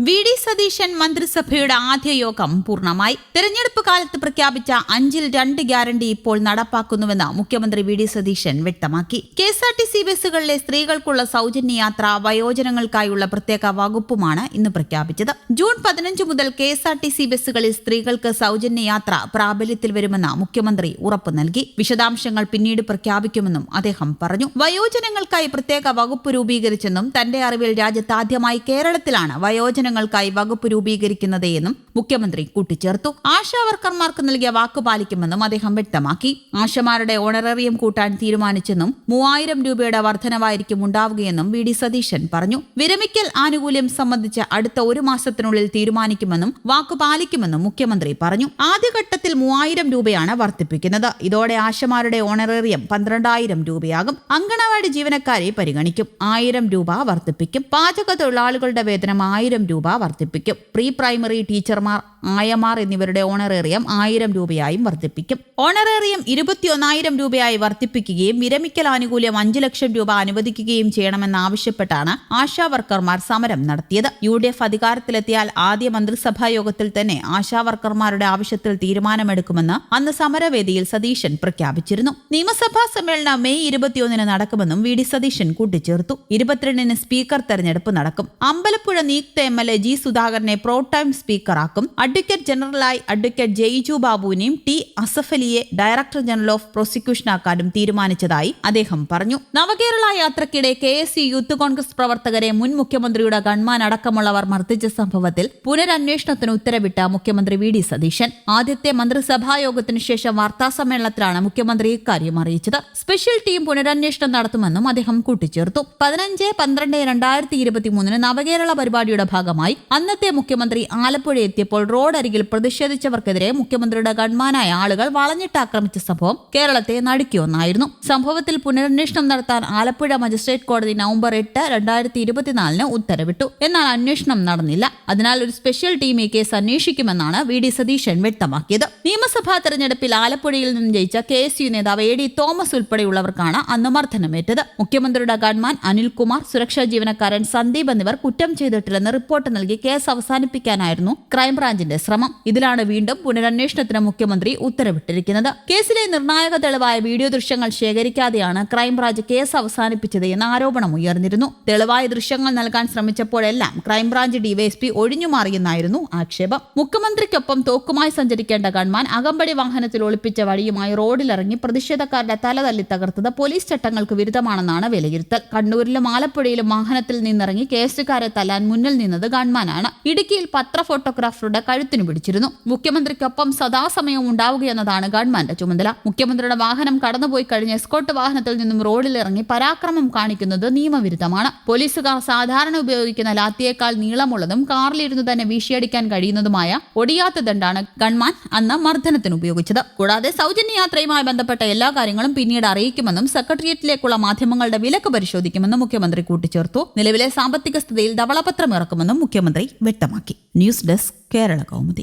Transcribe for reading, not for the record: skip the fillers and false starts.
VD. Satheesan മന്ത്രിസഭയുടെ ആദ്യ യോഗം പൂർണ്ണമായി. തെരഞ്ഞെടുപ്പ് കാലത്ത് പ്രഖ്യാപിച്ച 5-ൽ 2 ഗ്യാരണ്ടി ഇപ്പോൾ നടപ്പാക്കുന്നുവെന്ന് മുഖ്യമന്ത്രി വി.ഡി. സതീശൻ വ്യക്തമാക്കി. കെ.എസ്.ആർ.ടി.സി. ബസ്സുകളിലെ സ്ത്രീകൾക്കുള്ള സൗജന്യ യാത്ര, വയോജനങ്ങൾക്കായുള്ള പ്രത്യേക വകുപ്പുമാണ് ഇന്ന് പ്രഖ്യാപിച്ചത്. ജൂൺ 15 മുതൽ കെ.എസ്.ആർ.ടി.സി. ബസ്സുകളിൽ സ്ത്രീകൾക്ക് സൗജന്യ യാത്ര പ്രാബല്യത്തിൽ വരുമെന്ന് മുഖ്യമന്ത്രി ഉറപ്പു നൽകി. വിശദാംശങ്ങൾ പിന്നീട് പ്രഖ്യാപിക്കുമെന്നും അദ്ദേഹം പറഞ്ഞു. വയോജനങ്ങൾക്കായി പ്രത്യേക വകുപ്പ് രൂപീകരിച്ചെന്നും തന്റെ അറിവിൽ രാജ്യത്താദ്യമായി കേരളത്തിലാണ് വയോജനങ്ങൾക്കായി വകുപ്പ് രൂപീകരിക്കുന്നത് എന്നും മുഖ്യമന്ത്രി കൂട്ടിച്ചേർത്തു. ആശാ വർക്കർമാർക്ക് നൽകിയ വാക്ക് പാലിക്കുമെന്നും അദ്ദേഹം വ്യക്തമാക്കി. ആശമാരുടെ ഓണറേറിയം കൂട്ടാൻ തീരുമാനിച്ചെന്നും 3000 രൂപയുടെ വർധനവായിരിക്കും ഉണ്ടാവുകയെന്നും വി.ഡി. സതീശൻ പറഞ്ഞു. വിരമിക്കൽ ആനുകൂല്യം സംബന്ധിച്ച് അടുത്ത 1 മാസത്തിനുള്ളിൽ തീരുമാനിക്കുമെന്നും വാക്കു പാലിക്കുമെന്നും മുഖ്യമന്ത്രി പറഞ്ഞു. ആദ്യഘട്ടത്തിൽ 3000 രൂപയാണ് വർദ്ധിപ്പിക്കുന്നത്. ഇതോടെ ആശമാരുടെ ഓണറേറിയം 12000 രൂപയാകും. അങ്കണവാടി ജീവനക്കാരെ പരിഗണിക്കും. 1000 രൂപ വർദ്ധിപ്പിക്കും. പാചക തൊഴിലാളികളുടെ വേതനം 1000 രൂപ വർദ്ധിപ്പിക്കും. പ്രീ പ്രൈമറി ടീച്ചർമാർ, ആയമാർ എന്നിവരുടെ ഓണറേറിയം 1000 രൂപയായും വർദ്ധിപ്പിക്കും. ഓണറേറിയം 21,000 രൂപയായി വർദ്ധിപ്പിക്കുകയും വിരമിക്കൽ ആനുകൂല്യം 5 ലക്ഷം രൂപ അനുവദിക്കുകയും ചെയ്യണമെന്നാവശ്യപ്പെട്ടാണ് ആശാ വർക്കർമാർ സമരം നടത്തിയത്. UDF അധികാരത്തിലെത്തിയാൽ ആദ്യ മന്ത്രിസഭാ യോഗത്തിൽ തന്നെ ആശാ വർക്കർമാരുടെ ആവശ്യത്തിൽ തീരുമാനമെടുക്കുമെന്ന് അന്ന് സമരവേദിയിൽ സതീശൻ പ്രഖ്യാപിച്ചിരുന്നു. നിയമസഭാ സമ്മേളനം മെയ് 21 നടക്കുമെന്നും വി.ഡി. സതീശൻ കൂട്ടിച്ചേർത്തു. 22 സ്പീക്കർ തെരഞ്ഞെടുപ്പ് നടക്കും. അമ്പലപ്പുഴ നിയുക്ത MLA ജി. സുധാകരനെ പ്രോടൈം സ്പീക്കറാക്കും. അഡ്വക്കേറ്റ് ജനറലായി അഡ്വക്കേറ്റ് ജെയ്ജു ബാബുവിനെയും ടി. അസഫ് അലിയെ ഡയറക്ടർ ജനറൽ ഓഫ് പ്രോസിക്യൂഷനാക്കാനും തീരുമാനിച്ചതായി അദ്ദേഹം പറഞ്ഞു. നവകേരള യാത്രക്കിടെ KSU യൂത്ത് കോൺഗ്രസ് പ്രവർത്തകരെ മുൻ മുഖ്യമന്ത്രിയുടെ ഗൺമാൻ അടക്കമുള്ളവർ മർദ്ദിച്ച സംഭവത്തിൽ പുനരന്വേഷണത്തിന് ഉത്തരവിട്ട മുഖ്യമന്ത്രി വി.ഡി. സതീശൻ ആദ്യത്തെ മന്ത്രിസഭാ യോഗത്തിനു ശേഷം വാർത്താസമ്മേളനത്തിലാണ് മുഖ്യമന്ത്രി ഇക്കാര്യം അറിയിച്ചത്. സ്പെഷ്യൽ ടീം പുനരന്വേഷണം നടത്തുമെന്നും അദ്ദേഹം കൂട്ടിച്ചേർത്തു. 15-12-2023 നവകേരള പരിപാടിയുടെ ഭാഗമായി അന്നത്തെ മുഖ്യമന്ത്രി ആലപ്പുഴ എത്തിയപ്പോൾ റോഡരികിൽ പ്രതിഷേധിച്ചവർക്കെതിരെ മുഖ്യമന്ത്രിയുടെ ഗൺമാനായ ആളുകൾ വളഞ്ഞിട്ട് ആക്രമിച്ച സംഭവം കേരളത്തെ നടുക്കിയൊന്നായിരുന്നു. സംഭവത്തിൽ പുനരന്വേഷണം നടത്താൻ ആലപ്പുഴ മജിസ്ട്രേറ്റ് കോടതി നവംബർ 8, 2024 ഉത്തരവിട്ടു. എന്നാൽ അന്വേഷണം നടന്നില്ല. അതിനാൽ ഒരു സ്പെഷ്യൽ ടീം ഈ കേസ് അന്വേഷിക്കുമെന്നാണ് വി.ഡി. സതീശൻ വ്യക്തമാക്കിയത്. നിയമസഭാ തെരഞ്ഞെടുപ്പിൽ ആലപ്പുഴയിൽ നിന്ന് ജയിച്ച KSU നേതാവ് A.D. തോമസ് ഉൾപ്പെടെയുള്ളവർക്കാണ് അന്ന് മർദ്ദനമേറ്റത്. മുഖ്യമന്ത്രിയുടെ ഗൺമാൻ അനിൽകുമാർ, സുരക്ഷാ ജീവനക്കാരൻ സന്ദീപ് എന്നിവർ കുറ്റം ചെയ്തിട്ടില്ലെന്ന് റിപ്പോർട്ട് നൽകി കേസ് അവസാനിപ്പിക്കാനായിരുന്നു ക്രൈംബ്രാഞ്ചിന്റെ ശ്രമം. ഇതിലാണ് വീണ്ടും പുനരന്വേഷണത്തിന് മുഖ്യമന്ത്രി ഉത്തരവിട്ടിരിക്കുന്നത്. കേസിലെ നിർണായക തെളിവായ വീഡിയോ ദൃശ്യങ്ങൾ ശേഖരിക്കാതെയാണ് ക്രൈംബ്രാഞ്ച് കേസ് അവസാനിപ്പിച്ചത് എന്ന ആരോപണം ഉയർന്നിരുന്നു. തെളിവായ ദൃശ്യങ്ങൾ നൽകാൻ ശ്രമിച്ചപ്പോഴെല്ലാം ക്രൈംബ്രാഞ്ച് ഡിവൈഎസ്പി ഒഴിഞ്ഞുമാറിയെന്നായിരുന്നു ആക്ഷേപം. മുഖ്യമന്ത്രിക്കൊപ്പം തോക്കുമായി സഞ്ചരിക്കേണ്ട ഗൺമാൻ അകമ്പടി വാഹനത്തിൽ ഒളിപ്പിച്ച വടിയുമായി റോഡിലിറങ്ങി പ്രതിഷേധക്കാരുടെ തല തല്ലി തകർത്തത് പോലീസ് ചട്ടങ്ങൾക്ക് വിരുദ്ധമാണെന്നാണ് വിലയിരുത്തൽ. കണ്ണൂരിലും ആലപ്പുഴയിലും വാഹനത്തിൽ നിന്നിറങ്ങി കേസുകാരെ തല്ലാൻ മുന്നിൽ നിന്നത് ഗൺമാനാണ്. ഇടുക്കിയിൽ പത്ര ഫോട്ടോഗ്രാഫറുടെ കഴുത്തിനു പിടിച്ചിരുന്നു. മുഖ്യമന്ത്രിക്കൊപ്പം സദാസമയവും ഉണ്ടാവുകയെന്നതാണ് ഗൺമാന്റെ ചുമതല. മുഖ്യമന്ത്രിയുടെ വാഹനം കടന്നുപോയി കഴിഞ്ഞ് എസ്കോർട്ട് വാഹനത്തിൽ നിന്നും റോഡിലിറങ്ങി പരാക്രമം കാണിക്കുന്നത് നിയമവിരുദ്ധമാണ്. പോലീസുകാർ സാധാരണ ഉപയോഗിക്കുന്ന ലാത്തിയേക്കാൾ നീളമുള്ളതും കാറിലിരുന്ന് തന്നെ വീശിയടിക്കാൻ കഴിയുന്നതുമായ ഒടിയാത്ത ദണ്ഡാണ് ഗൺമാൻ അന്ന് മർദ്ദനത്തിന് ഉപയോഗിച്ചത്. കൂടാതെ സൗജന്യ യാത്രയുമായി ബന്ധപ്പെട്ട എല്ലാ കാര്യങ്ങളും പിന്നീട് അറിയിക്കുമെന്നും സെക്രട്ടേറിയറ്റിലേക്കുള്ള മാധ്യമങ്ങളുടെ വിലക്ക് പരിശോധിക്കുമെന്നും മുഖ്യമന്ത്രി കൂട്ടിച്ചേർത്തു. നിലവിലെ സാമ്പത്തിക സ്ഥിതിയിൽ ധവളപത്രം ഇറക്കുമെന്നും മുഖ്യമന്ത്രി വ്യക്തമാക്കി. News desk, Kerala Kaumudi.